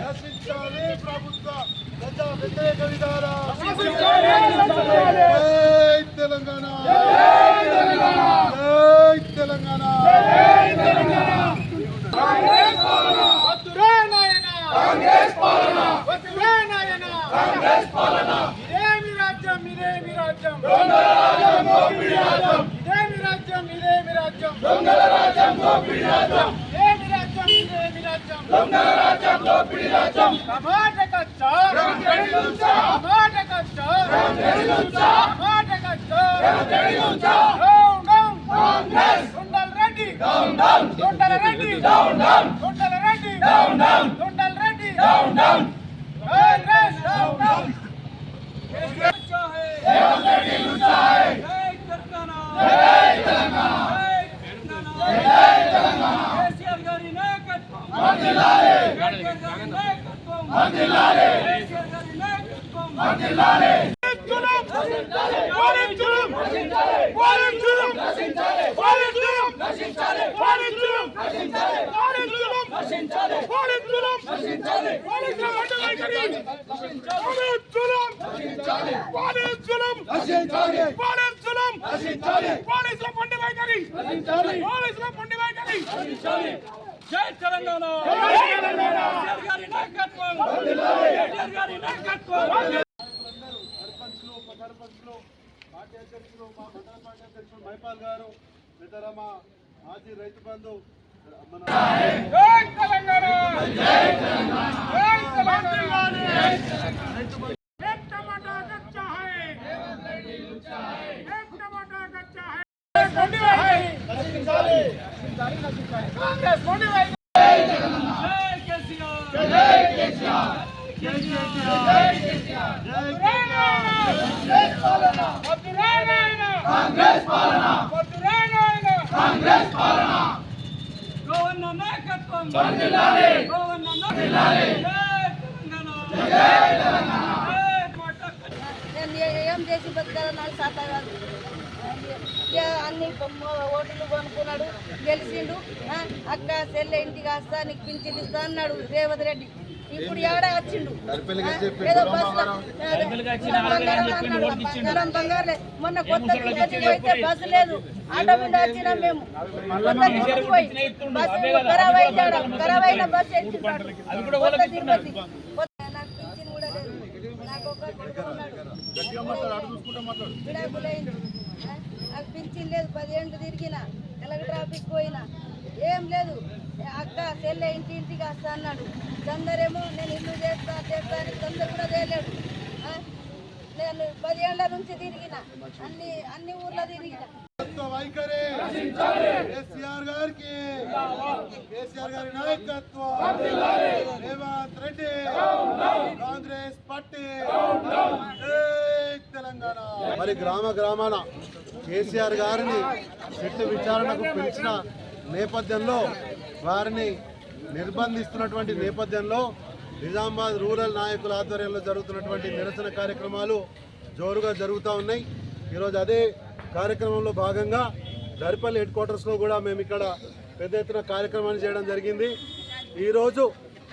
నశించాలి ప్రభుత్వ ప్రజా వ్యతిరేక విధానం. తెలంగాణ తెలంగాణ ఇదేమి రాజ్యం ఇదేమి రాజ్యం ఇదేమి రాజ్యం ఇదేమి రాజ్యం దొంగల రాజ్యం దోపిడీ రాజ్యం ఇదేమి రాజ్యం ఇదేమి రాజ్యం దొంగల రాజ్యం దోపిడీ రాజ్యం కర్ణాటక జై తెలంగాణ పార్టీ అధ్యక్షులు మా మండల పార్టీ అధ్యక్షులు మైపాల్ గారు ఇతర మా మాజీ రైతు బంధు ఏం చేసి బతకాలన్నాడు సాత కాదు. అన్ని ఓట్లు కొనుక్కున్నాడు, గెలిచిండు. అక్క చెల్లె ఇంటికి వస్తా నీకు పింఛన్ ఇస్తా అన్నాడు రేవంత్ రెడ్డి. ఇప్పుడు ఎవడ వచ్చిండు ఏదో బంగారులే. మొన్న కొత్త పోయితే బస్సు లేదు, ఆటో మీద వచ్చినా మేము. పోయి బస్సు ఖరాబ్ అయిందాడు, ఖరాబ్ అయిన బస్సు ఎక్కించాడు. కొత్త తిరుపతి నాకు పింఛన్ కూడా లేదు. నాకు ఒక విడాకులైంది, నాకు పింఛన్ లేదు. 10 ఏళ్ళు తిరిగిన, కలెక్టర్ ఆఫీస్కి పోయినా, ఏం లేదు. అక్క చెల్లె ఇంటింటికి వస్తా అన్నాడు. కొందరేమో నేను ఇల్లు చేస్తా అని కొందరు కూడా చేయలేడు. నేను 10 ఏళ్ల నుంచి తిరిగిన, అన్ని ఊర్లో తిరిగిన. వైఖరి కేసీఆర్ గారికి, కేసీఆర్ గారి నాయకత్వం, రేవంత్ రెడ్డి, కాంగ్రెస్ పార్టీ, తెలంగాణ. మరి గ్రామాన కేసీఆర్ గారిని సిట్టు విచారణకు పిలిచిన నేపథ్యంలో, వారిని నిర్బంధిస్తున్నటువంటి నేపథ్యంలో నిజామాబాద్ రూరల్ నాయకుల ఆధ్వర్యంలో జరుగుతున్నటువంటి నిరసన కార్యక్రమాలు జోరుగా జరుగుతూ ఉన్నాయి. ఈరోజు అదే కార్యక్రమంలో భాగంగా దరిపల్లి హెడ్ క్వార్టర్స్లో కూడా మేము ఇక్కడ పెద్ద ఎత్తున కార్యక్రమాన్ని చేయడం జరిగింది. ఈరోజు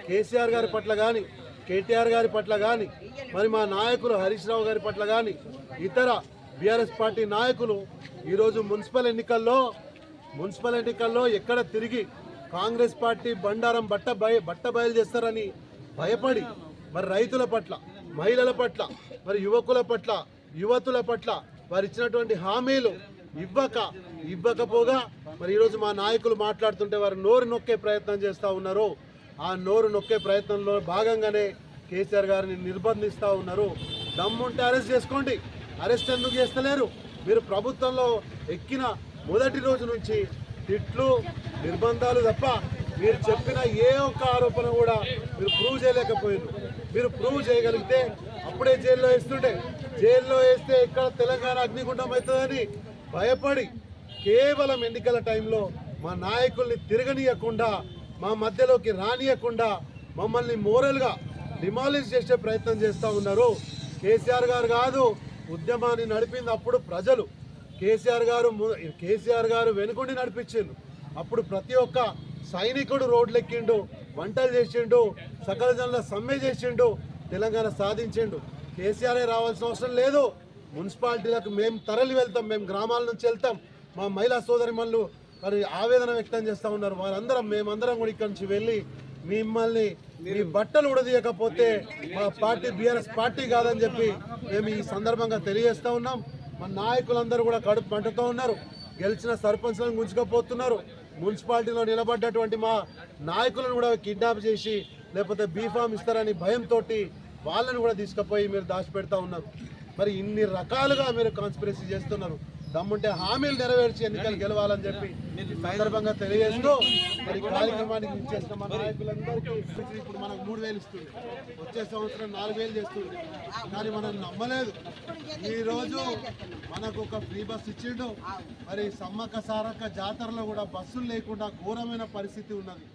కేసీఆర్ గారి పట్ల కానీ, కేటీఆర్ గారి పట్ల కానీ, మరి మా నాయకులు హరీష్ రావు గారి పట్ల కానీ, ఇతర బీఆర్ఎస్ పార్టీ నాయకులు ఈరోజు మున్సిపల్ ఎన్నికల్లో ఎక్కడ తిరిగి కాంగ్రెస్ పార్టీ బండారం బట్ట బయలు చేస్తారని భయపడి, మరి రైతుల పట్ల, మహిళల పట్ల, మరి యువకుల పట్ల, యువతుల పట్ల వారు ఇచ్చినటువంటి హామీలు ఇవ్వకపోగా మరి ఈరోజు మా నాయకులు మాట్లాడుతుంటే వారు నోరు నొక్కే ప్రయత్నం చేస్తూ ఉన్నారు. ఆ నోరు నొక్కే ప్రయత్నంలో భాగంగానే కేసీఆర్ గారిని నిర్బంధిస్తూ ఉన్నారు. దమ్ముంటే అరెస్ట్ చేసుకోండి, అరెస్ట్ ఎందుకు చేస్తలేరు? మీరు ప్రభుత్వంలో ఎక్కిన మొదటి రోజు నుంచి తిట్లు, నిర్బంధాలు తప్ప మీరు చెప్పిన ఏ ఒక్క ఆరోపణ కూడా మీరు ప్రూవ్ చేయలేకపోయారు. మీరు ప్రూవ్ చేయగలిగితే అప్పుడే జైల్లో వేస్తుంటే, జైల్లో వేస్తే ఇక్కడ తెలంగాణ అగ్నిగుండం అవుతుందని భయపడి కేవలం ఎన్నికల టైంలో మా నాయకుల్ని తిరగనీయకుండా, మా మధ్యలోకి రానియకుండా మమ్మల్ని మోరల్గా డిమాలిష్ చేసే ప్రయత్నం చేస్తూ ఉన్నారు. కేసీఆర్ గారు కాదు ఉద్యమాన్ని నడిపింది అప్పుడు ప్రజలు. కేసీఆర్ గారు వెనుకొండి నడిపించిండు. అప్పుడు ప్రతి ఒక్క సైనికుడు రోడ్లెక్కిండు, వంటలు చేసిండు, సకల జనుల సమ్మె చేసిండు, తెలంగాణ సాధించిండు. కేసీఆర్ రావాల్సిన అవసరం లేదు. మున్సిపాలిటీలకు మేము తరలి వెళ్తాం, మేము గ్రామాల నుంచి వెళ్తాం. మా మహిళా సోదరిమణులు మరి ఆవేదన వ్యక్తం చేస్తూ ఉన్నారు. వారందరం మేమందరం కూడా ఇక్కడి నుంచి వెళ్ళి మిమ్మల్ని మీ బట్టలు ఉడదీయకపోతే మా పార్టీ బీఆర్ఎస్ పార్టీ కాదని చెప్పి మేము ఈ సందర్భంగా తెలియజేస్తూ ఉన్నాం. మా నాయకులందరూ కూడా కడుపు మంటుతూ ఉన్నారు. గెలిచిన సర్పంచ్లను గుంజుకపోతున్నారు. మున్సిపాలిటీలో నిలబడ్డటువంటి మా నాయకులను కూడా కిడ్నాప్ చేసి లేకపోతే బీఫామ్ ఇస్తారని భయంతో వాళ్ళని కూడా తీసుకుపోయి మీరు దాచిపెడతా ఉన్నారు. మరి ఇన్ని రకాలుగా మీరు కాన్స్పిరసీ చేస్తున్నారు. దమ్ముంటే హామీలు నెరవేర్చి ఎన్నికలు గెలవాలని చెప్పి ఈ సందర్భంగా తెలియజేస్తూ మరి కార్యక్రమానికి ఇచ్చేసిన మా నాయకులందరికీ ఇప్పుడు మనకు 3,000 ఇస్తుంది, వచ్చే సంవత్సరం 4,000 చేస్తుంది. కానీ మనం నమ్మలేదు. ఈరోజు మనకు ఒక ఫ్రీ బస్ ఇచ్చిండు. మరి సమ్మక్క సారక్క జాతరలో కూడా బస్సులు లేకుండా ఘోరమైన పరిస్థితి ఉన్నది.